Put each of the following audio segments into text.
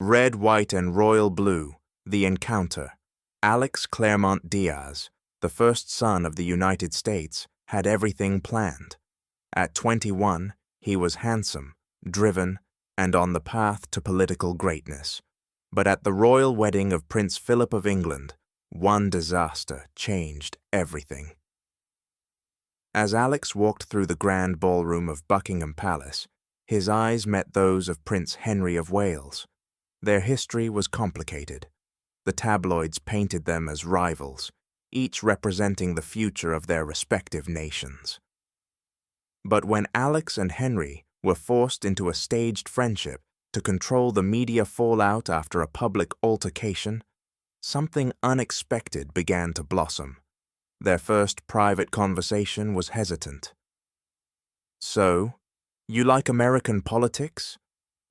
Red, white, and royal blue, the encounter. Alex Claremont Diaz, the first son of the United States, had everything planned. At 21, he was handsome, driven, and on the path to political greatness. But at the royal wedding of Prince Philip of England, one disaster changed everything. As Alex walked through the grand ballroom of Buckingham Palace, his eyes met those of Prince Henry of Wales. Their history was complicated. The tabloids painted them as rivals, each representing the future of their respective nations. But when Alex and Henry were forced into a staged friendship to control the media fallout after a public altercation, something unexpected began to blossom. Their first private conversation was hesitant. "So, you like American politics?"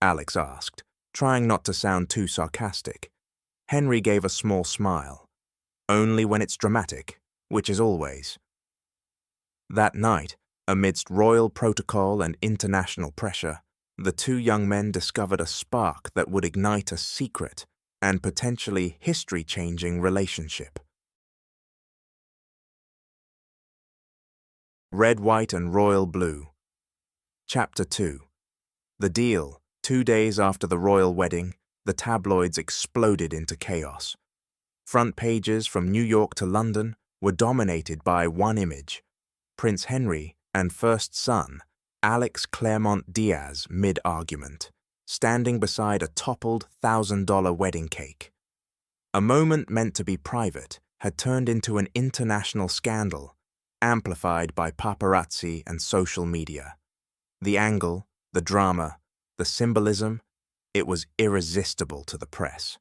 Alex asked, trying not to sound too sarcastic. Henry gave a small smile. "Only when it's dramatic, which is always." That night, amidst royal protocol and international pressure, the two young men discovered a spark that would ignite a secret and potentially history-changing relationship. Red, white, and royal blue. Chapter 2. The deal. 2 days after the royal wedding, the tabloids exploded into chaos. Front pages from New York to London were dominated by one image: Prince Henry and first son, Alex Claremont Diaz, mid-argument, standing beside a toppled $1,000 wedding cake. A moment meant to be private had turned into an international scandal, amplified by paparazzi and social media. The angle, the drama, the symbolism, it was irresistible to the press.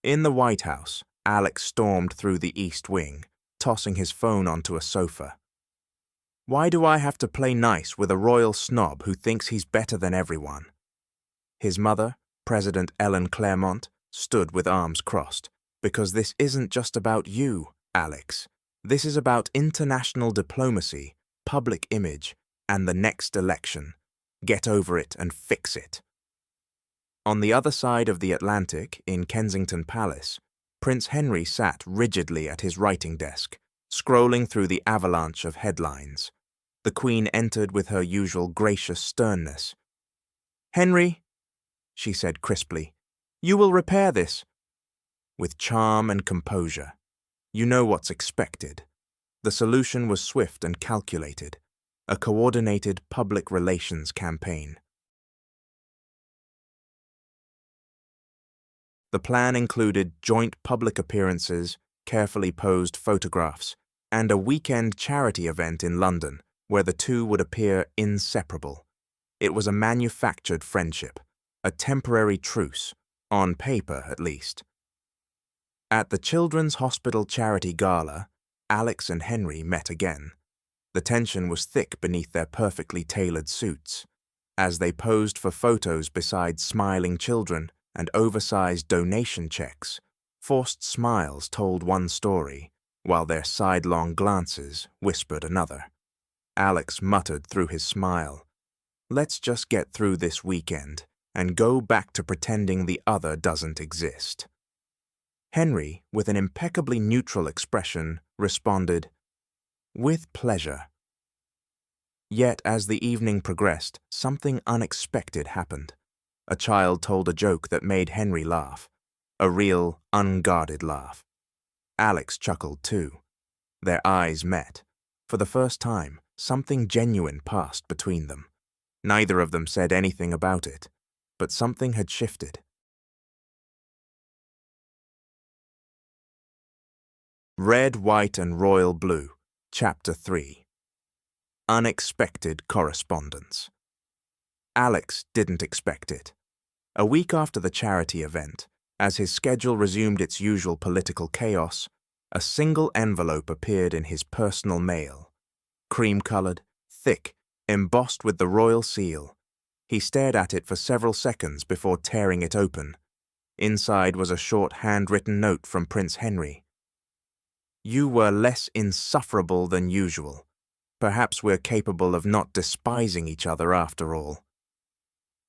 In the White House, Alex stormed through the East Wing, tossing his phone onto a sofa. "Why do I have to play nice with a royal snob who thinks he's better than everyone?" His mother, President Ellen Claremont, stood with arms crossed. "Because this isn't just about you, Alex. This is about international diplomacy, public image, and the next election. Get over it and fix it." On the other side of the Atlantic, in Kensington Palace, Prince Henry sat rigidly at his writing desk, scrolling through the avalanche of headlines. The Queen entered with her usual gracious sternness. "Henry," she said crisply, "you will repair this." With charm and composure. You know what's expected. The solution was swift and calculated, a coordinated public relations campaign. The plan included joint public appearances, carefully posed photographs, and a weekend charity event in London where the two would appear inseparable. It was a manufactured friendship, a temporary truce, on paper at least. At the Children's Hospital Charity Gala, Alex and Henry met again. The tension was thick beneath their perfectly tailored suits. As they posed for photos beside smiling children and oversized donation checks, forced smiles told one story, while their sidelong glances whispered another. Alex muttered through his smile, "Let's just get through this weekend and go back to pretending the other doesn't exist." Henry, with an impeccably neutral expression, responded, "With pleasure." Yet as the evening progressed, something unexpected happened. A child told a joke that made Henry laugh, a real, unguarded laugh. Alex chuckled too. Their eyes met. For the first time, something genuine passed between them. Neither of them said anything about it, but something had shifted. Red, White, and Royal Blue, Chapter 3. Unexpected Correspondence. Alex didn't expect it. A week after the charity event, as his schedule resumed its usual political chaos, a single envelope appeared in his personal mail. Cream-colored, thick, embossed with the royal seal. He stared at it for several seconds before tearing it open. Inside was a short handwritten note from Prince Henry. "You were less insufferable than usual. Perhaps we're capable of not despising each other after all."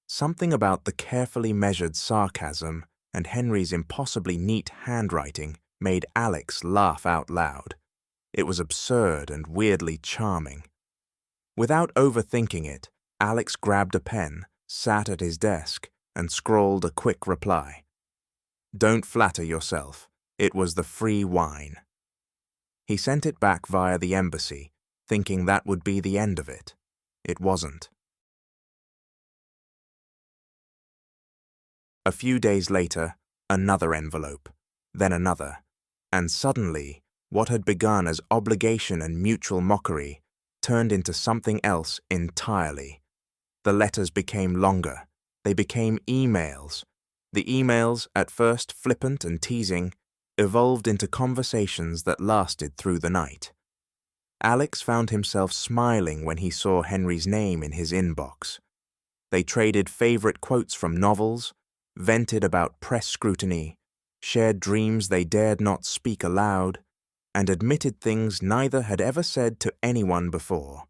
Something about the carefully measured sarcasm and Henry's impossibly neat handwriting made Alex laugh out loud. It was absurd and weirdly charming. Without overthinking it, Alex grabbed a pen, sat at his desk, and scrawled a quick reply. "Don't flatter yourself. It was the free wine." He sent it back via the embassy, thinking that would be the end of it. It wasn't. A few days later, another envelope, then another, and suddenly, what had begun as obligation and mutual mockery turned into something else entirely. The letters became longer. They became emails. The emails, at first flippant and teasing, evolved into conversations that lasted through the night. Alex found himself smiling when he saw Henry's name in his inbox. They traded favorite quotes from novels, vented about press scrutiny, shared dreams they dared not speak aloud, and admitted things neither had ever said to anyone before.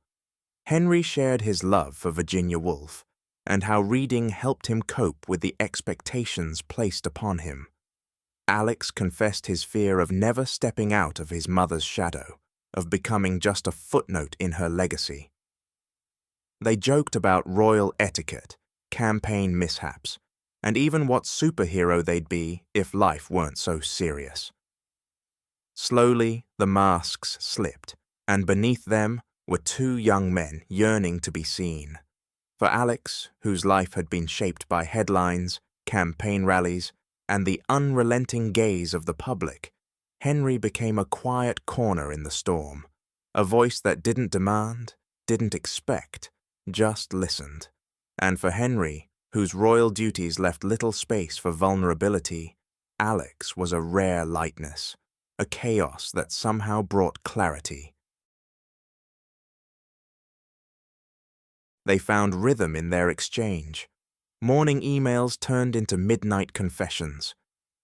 Henry shared his love for Virginia Woolf, and how reading helped him cope with the expectations placed upon him. Alex confessed his fear of never stepping out of his mother's shadow, of becoming just a footnote in her legacy. They joked about royal etiquette, campaign mishaps, and even what superhero they'd be if life weren't so serious. Slowly, the masks slipped, and beneath them were two young men yearning to be seen. For Alex, whose life had been shaped by headlines, campaign rallies, and the unrelenting gaze of the public, Henry became a quiet corner in the storm, a voice that didn't demand, didn't expect, just listened. And for Henry, whose royal duties left little space for vulnerability, Alex was a rare lightness, a chaos that somehow brought clarity. They found rhythm in their exchange. Morning emails turned into midnight confessions.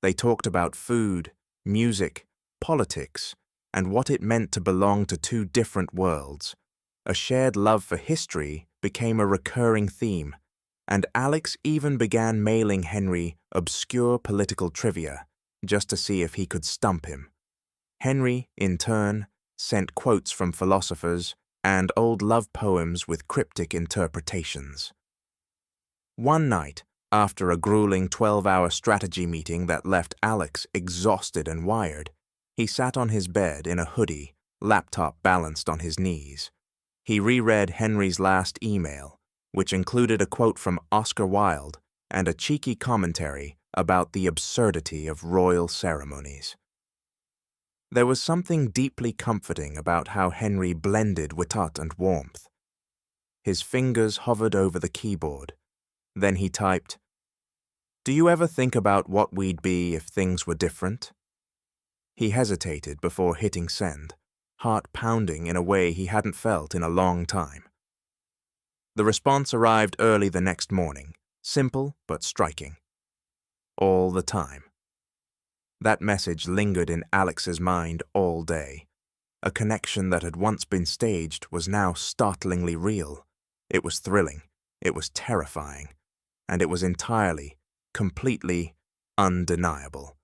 They talked about food, music, politics, and what it meant to belong to two different worlds. A shared love for history became a recurring theme, and Alex even began mailing Henry obscure political trivia, just to see if he could stump him. Henry, in turn, sent quotes from philosophers and old love poems with cryptic interpretations. One night, after a grueling 12-hour strategy meeting that left Alex exhausted and wired, he sat on his bed in a hoodie, laptop balanced on his knees. He reread Henry's last email, which included a quote from Oscar Wilde and a cheeky commentary about the absurdity of royal ceremonies. There was something deeply comforting about how Henry blended wit and warmth. His fingers hovered over the keyboard. Then he typed, "Do you ever think about what we'd be if things were different?" He hesitated before hitting send, heart pounding in a way he hadn't felt in a long time. The response arrived early the next morning, simple but striking. "All the time." That message lingered in Alex's mind all day. A connection that had once been staged was now startlingly real. It was thrilling, it was terrifying, and it was entirely, completely undeniable.